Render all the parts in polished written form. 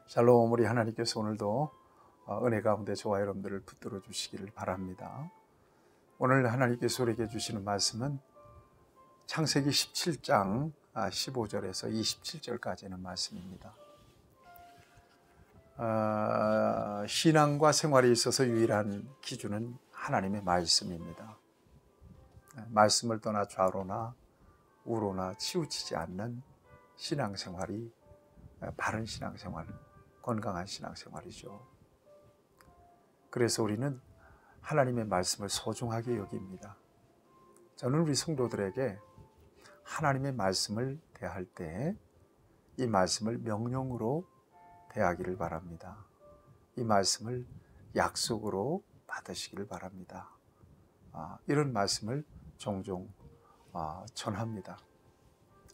샬롬. 우리 하나님께서 오늘도 은혜 가운데 저와 여러분들을 붙들어 주시기를 바랍니다. 오늘 하나님께서 우리에게 주시는 말씀은 창세기 17장 15절에서 27절까지는 말씀입니다. 신앙과 생활에 있어서 유일한 기준은 하나님의 말씀입니다. 말씀을 떠나 좌로나 우로나 치우치지 않는 신앙생활이 바른 신앙생활, 건강한 신앙생활이죠. 그래서 우리는 하나님의 말씀을 소중하게 여깁니다. 저는 우리 성도들에게 하나님의 말씀을 대할 때 이 말씀을 명령으로 대하기를 바랍니다. 이 말씀을 약속으로 받으시기를 바랍니다. 이런 말씀을 종종 전합니다.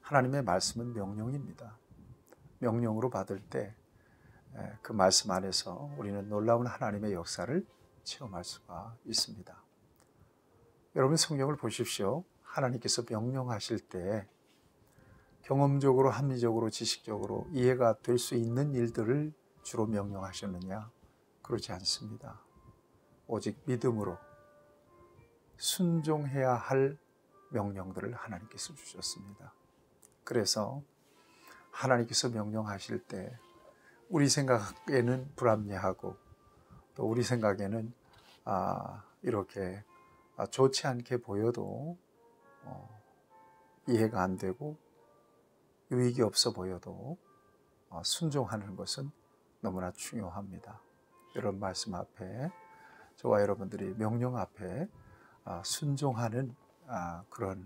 하나님의 말씀은 명령입니다. 명령으로 받을 때 그 말씀 안에서 우리는 놀라운 하나님의 역사를 체험할 수가 있습니다. 여러분 성경을 보십시오. 하나님께서 명령하실 때 경험적으로, 합리적으로, 지식적으로 이해가 될 수 있는 일들을 주로 명령하셨느냐? 그렇지 않습니다. 오직 믿음으로 순종해야 할 명령들을 하나님께서 주셨습니다. 그래서 하나님께서 명령하실 때 우리 생각에는 불합리하고 또 우리 생각에는 이렇게 좋지 않게 보여도 이해가 안 되고 유익이 없어 보여도 순종하는 것은 너무나 중요합니다. 이런 말씀 앞에 저와 여러분들이 명령 앞에 순종하는 그런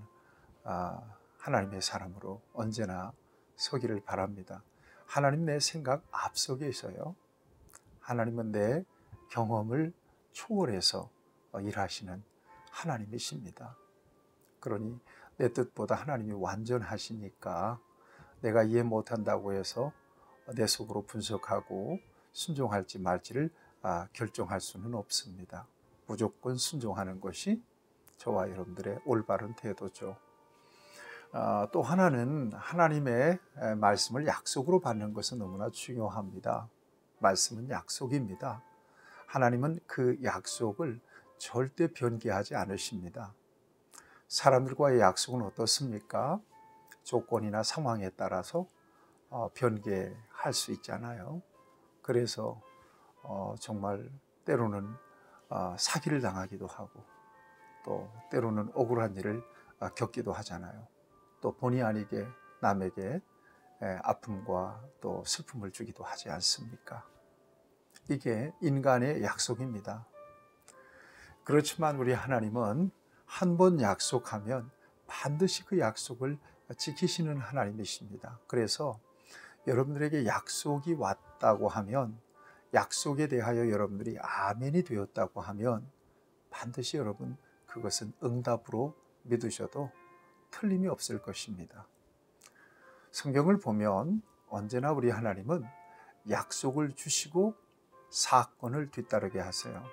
하나님의 사람으로 언제나 서기를 바랍니다. 하나님 내 생각 앞서게 있어요. 하나님은 내 경험을 초월해서 일하시는 하나님이십니다. 그러니 내 뜻보다 하나님이 완전하시니까 내가 이해 못한다고 해서 내 속으로 분석하고 순종할지 말지를 결정할 수는 없습니다. 무조건 순종하는 것이 저와 여러분들의 올바른 태도죠. 또 하나는 하나님의 말씀을 약속으로 받는 것은 너무나 중요합니다. 말씀은 약속입니다. 하나님은 그 약속을 절대 변개하지 않으십니다. 사람들과의 약속은 어떻습니까? 조건이나 상황에 따라서 변개할 수 있잖아요. 그래서 정말 때로는 사기를 당하기도 하고 또 때로는 억울한 일을 겪기도 하잖아요. 또 본의 아니게 남에게 아픔과 또 슬픔을 주기도 하지 않습니까? 이게 인간의 약속입니다. 그렇지만 우리 하나님은 한 번 약속하면 반드시 그 약속을 지키시는 하나님이십니다. 그래서 여러분들에게 약속이 왔다고 하면, 약속에 대하여 여러분들이 아멘이 되었다고 하면 반드시 여러분 그것은 응답으로 믿으셔도 틀림이 없을 것입니다. 성경을 보면 언제나 우리 하나님은 약속을 주시고 사건을 뒤따르게 하세요.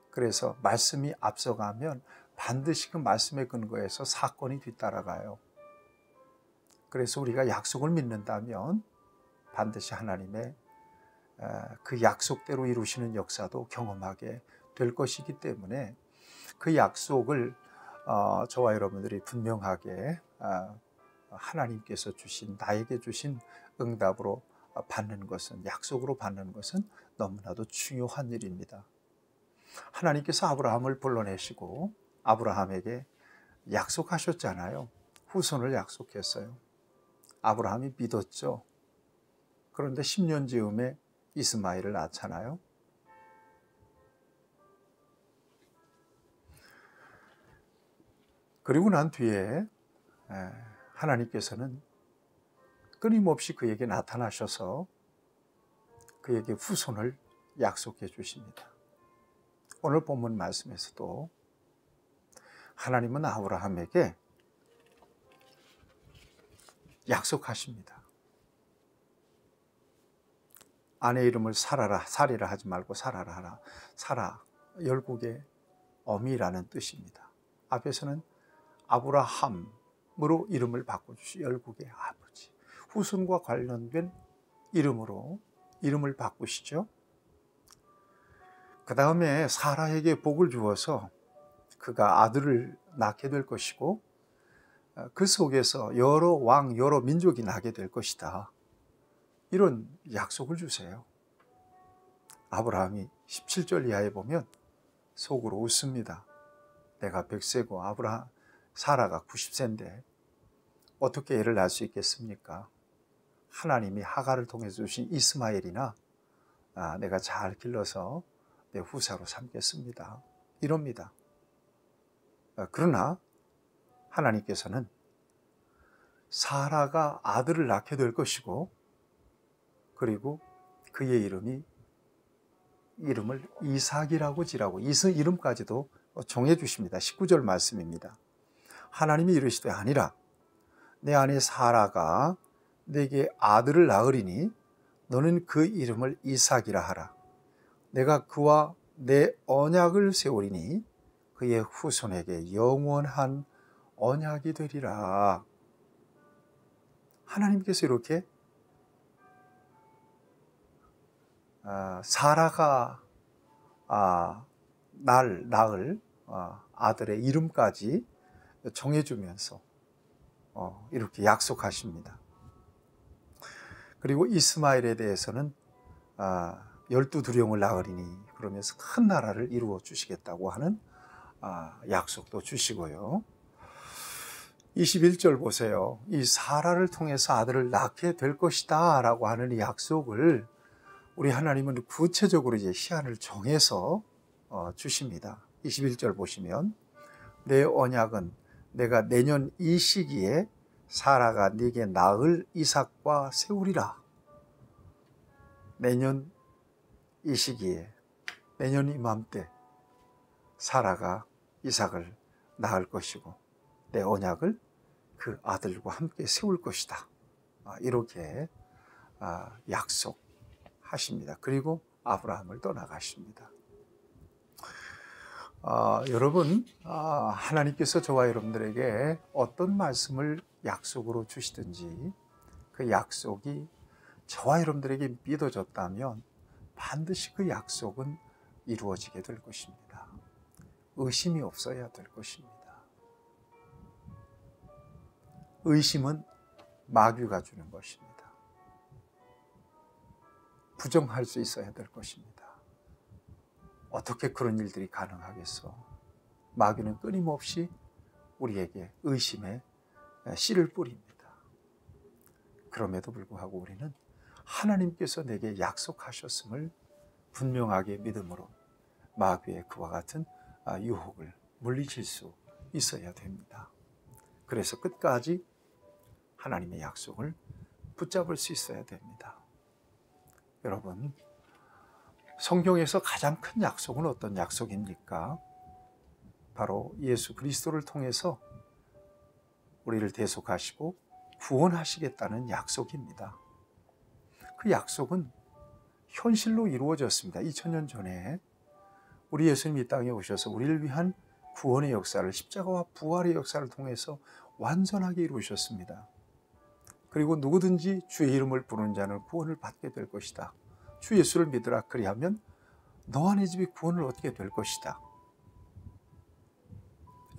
그래서 말씀이 앞서가면 반드시 그 말씀의 근거에서 사건이 뒤따라가요. 그래서 우리가 약속을 믿는다면 반드시 하나님의 그 약속대로 이루시는 역사도 경험하게 될 것이기 때문에 그 약속을 저와 여러분들이 분명하게 하나님께서 주신, 나에게 주신 응답으로 받는 것은, 약속으로 받는 것은 너무나도 중요한 일입니다. 하나님께서 아브라함을 불러내시고 아브라함에게 약속하셨잖아요. 후손을 약속했어요. 아브라함이 믿었죠. 그런데 10년 즈음에 이스마엘을 낳잖아요. 그리고 난 뒤에 하나님께서는 끊임없이 그에게 나타나셔서 그에게 후손을 약속해 주십니다. 오늘 본문 말씀에서도 하나님은 아브라함에게 약속하십니다. 아내 이름을 사리라 하지 말고 사라라 하라. 사라, 열국의 어미라는 뜻입니다. 앞에서는 아브라함으로 이름을 바꿔주시, 열국의 아버지. 후손과 관련된 이름으로 이름을 바꾸시죠. 그 다음에 사라에게 복을 주어서 그가 아들을 낳게 될 것이고 그 속에서 여러 왕, 여러 민족이 나게 될 것이다. 이런 약속을 주세요. 아브라함이 17절 이하에 보면 속으로 웃습니다. 내가 100세고 사라가 90세인데 어떻게 애를 낳을 수 있겠습니까? 하나님이 하갈을 통해서 주신 이스마엘이나 내가 잘 길러서 내 후사로 삼겠습니다. 이럽니다. 그러나 하나님께서는 사라가 아들을 낳게 될 것이고 그리고 그의 이름을 이삭이라고 지라고 이름까지도 정해 주십니다. 19절 말씀입니다. 하나님이 이르시되 아니라 내 아내 사라가 내게 아들을 낳으리니 너는 그 이름을 이삭이라 하라. 내가 그와 내 언약을 세우리니 그의 후손에게 영원한 언약이 되리라. 하나님께서 이렇게 사라가 낳을 아들의 이름까지 정해주면서 이렇게 약속하십니다. 그리고 이스마엘에 대해서는 12두령을 낳으리니 그러면서 큰 나라를 이루어 주시겠다고 하는 약속도 주시고요. 21절 보세요. 이 사라를 통해서 아들을 낳게 될 것이다 라고 하는 이 약속을 우리 하나님은 구체적으로 이제 시한을 정해서 주십니다. 21절 보시면 내 언약은 내가 내년 이 시기에 사라가 네게 낳을 이삭과 세우리라. 내년 이 시기에 내년 이맘때 사라가 이삭을 낳을 것이고 내 언약을 그 아들과 함께 세울 것이다. 이렇게 약속하십니다. 그리고 아브라함을 떠나가십니다. 여러분, 하나님께서 저와 여러분들에게 어떤 말씀을 약속으로 주시든지 그 약속이 저와 여러분들에게 믿어졌다면 반드시 그 약속은 이루어지게 될 것입니다. 의심이 없어야 될 것입니다. 의심은 마귀가 주는 것입니다. 부정할 수 있어야 될 것입니다. 어떻게 그런 일들이 가능하겠어? 마귀는 끊임없이 우리에게 의심의 씨를 뿌립니다. 그럼에도 불구하고 우리는 하나님께서 내게 약속하셨음을 분명하게 믿음으로 마귀의 그와 같은 유혹을 물리칠 수 있어야 됩니다. 그래서 끝까지 하나님의 약속을 붙잡을 수 있어야 됩니다. 여러분, 성경에서 가장 큰 약속은 어떤 약속입니까? 바로 예수 그리스도를 통해서 우리를 대속하시고 구원하시겠다는 약속입니다. 그 약속은 현실로 이루어졌습니다. 2000년 전에 우리 예수님이 이 땅에 오셔서 우리를 위한 구원의 역사를 십자가와 부활의 역사를 통해서 완전하게 이루셨습니다. 그리고 누구든지 주의 이름을 부르는 자는 구원을 받게 될 것이다. 주 예수를 믿으라. 그리하면 너와 네 집이 구원을 얻게 될 것이다.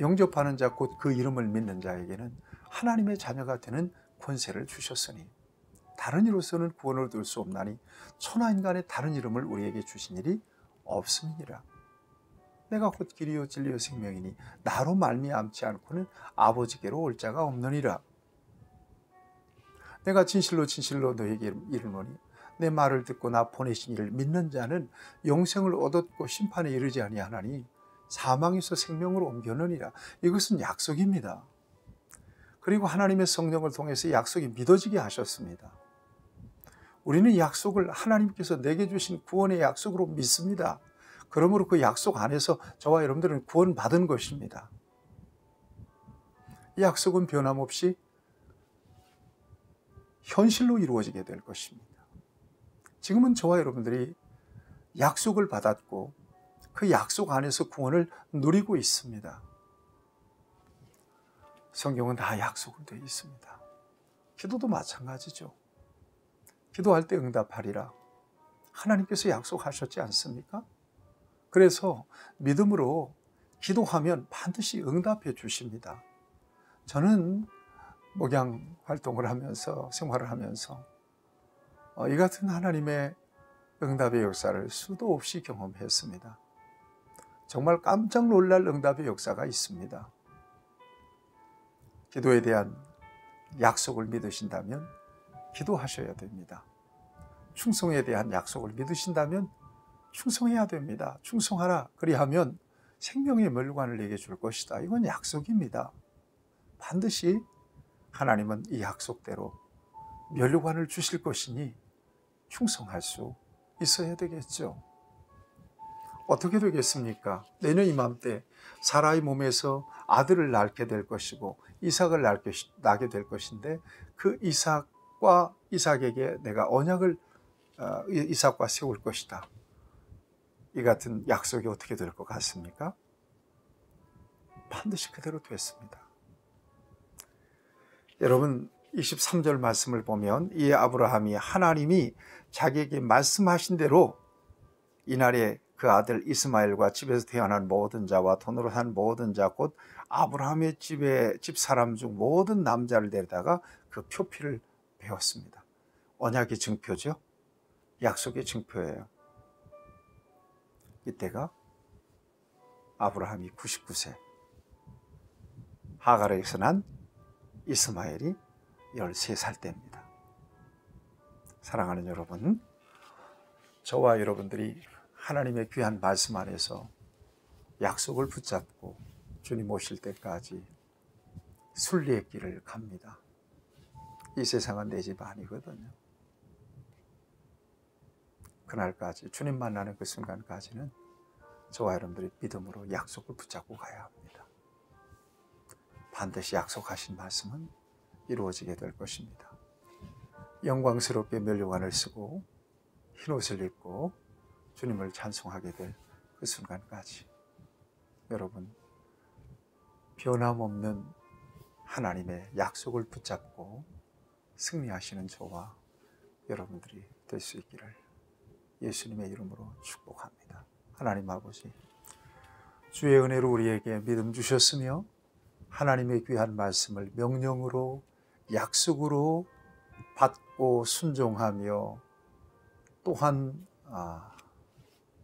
영접하는 자 곧 그 이름을 믿는 자에게는 하나님의 자녀가 되는 권세를 주셨으니 다른 이로서는 구원을 얻을 수 없나니 천하인간의 다른 이름을 우리에게 주신 일이 없음이니라. 내가 곧 길이요 진리요 생명이니 나로 말미암지 않고는 아버지께로 올 자가 없느니라. 내가 진실로 진실로 너에게 이르노니 내 말을 듣고 나 보내신 이를 믿는 자는 영생을 얻었고 심판에 이르지 아니하나니 사망에서 생명으로 옮겨느니라. 이것은 약속입니다. 그리고 하나님의 성령을 통해서 약속이 믿어지게 하셨습니다. 우리는 약속을 하나님께서 내게 주신 구원의 약속으로 믿습니다. 그러므로 그 약속 안에서 저와 여러분들은 구원받은 것입니다. 이 약속은 변함없이 현실로 이루어지게 될 것입니다. 지금은 저와 여러분들이 약속을 받았고 그 약속 안에서 구원을 누리고 있습니다. 성경은 다 약속으로 되어 있습니다. 기도도 마찬가지죠. 기도할 때 응답하리라. 하나님께서 약속하셨지 않습니까? 그래서 믿음으로 기도하면 반드시 응답해 주십니다. 저는 목양 활동을 하면서 생활을 하면서 이 같은 하나님의 응답의 역사를 수도 없이 경험했습니다. 정말 깜짝 놀랄 응답의 역사가 있습니다. 기도에 대한 약속을 믿으신다면 기도하셔야 됩니다. 충성에 대한 약속을 믿으신다면 충성해야 됩니다. 충성하라. 그리하면 생명의 멸관을 내게 줄 것이다. 이건 약속입니다. 반드시 하나님은 이 약속대로 멸관을 주실 것이니 충성할 수 있어야 되겠죠. 어떻게 되겠습니까? 내년 이맘때 사라의 몸에서 아들을 낳게 될 것이고 이삭을 낳게 될 것인데 그 이삭과 이삭에게 내가 언약을 이삭과 세울 것이다. 이 같은 약속이 어떻게 될 것 같습니까? 반드시 그대로 됐습니다. 여러분 23절 말씀을 보면 이 아브라함이 하나님이 자기에게 말씀하신 대로 이날에 그 아들 이스마엘과 집에서 태어난 모든 자와 돈으로 산 모든 자 곧 아브라함의 집 사람 중 모든 남자를 데려다가 그 표피를 베었습니다. 언약의 증표죠. 약속의 증표예요. 이때가 아브라함이 99세, 하갈에서 난 이스마엘이 13살 때입니다. 사랑하는 여러분, 저와 여러분들이 하나님의 귀한 말씀 안에서 약속을 붙잡고 주님 오실 때까지 순리의 길을 갑니다. 이 세상은 내 집 아니거든요. 그날까지 주님 만나는 그 순간까지는 저와 여러분들이 믿음으로 약속을 붙잡고 가야 합니다. 반드시 약속하신 말씀은 이루어지게 될 것입니다. 영광스럽게 면류관을 쓰고 흰옷을 입고 주님을 찬송하게 될 그 순간까지 여러분 변함없는 하나님의 약속을 붙잡고 승리하시는 저와 여러분들이 될 수 있기를 예수님의 이름으로 축복합니다. 하나님 아버지, 주의 은혜로 우리에게 믿음 주셨으며 하나님의 귀한 말씀을 명령으로 약속으로 받고 순종하며 또한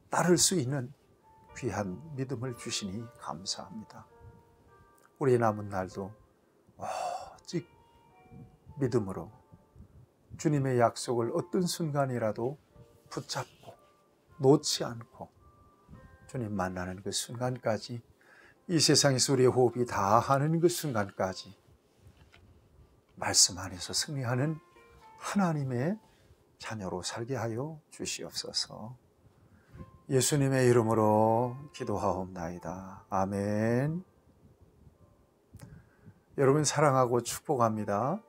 따를 수 있는 귀한 믿음을 주시니 감사합니다. 우리의 남은 날도 오직 믿음으로 주님의 약속을 어떤 순간이라도 붙잡고 놓지 않고 주님 만나는 그 순간까지, 이 세상에서 우리의 호흡이 다하는 그 순간까지 말씀 안에서 승리하는 하나님의 자녀로 살게 하여 주시옵소서. 예수님의 이름으로 기도하옵나이다. 아멘. 여러분 사랑하고 축복합니다.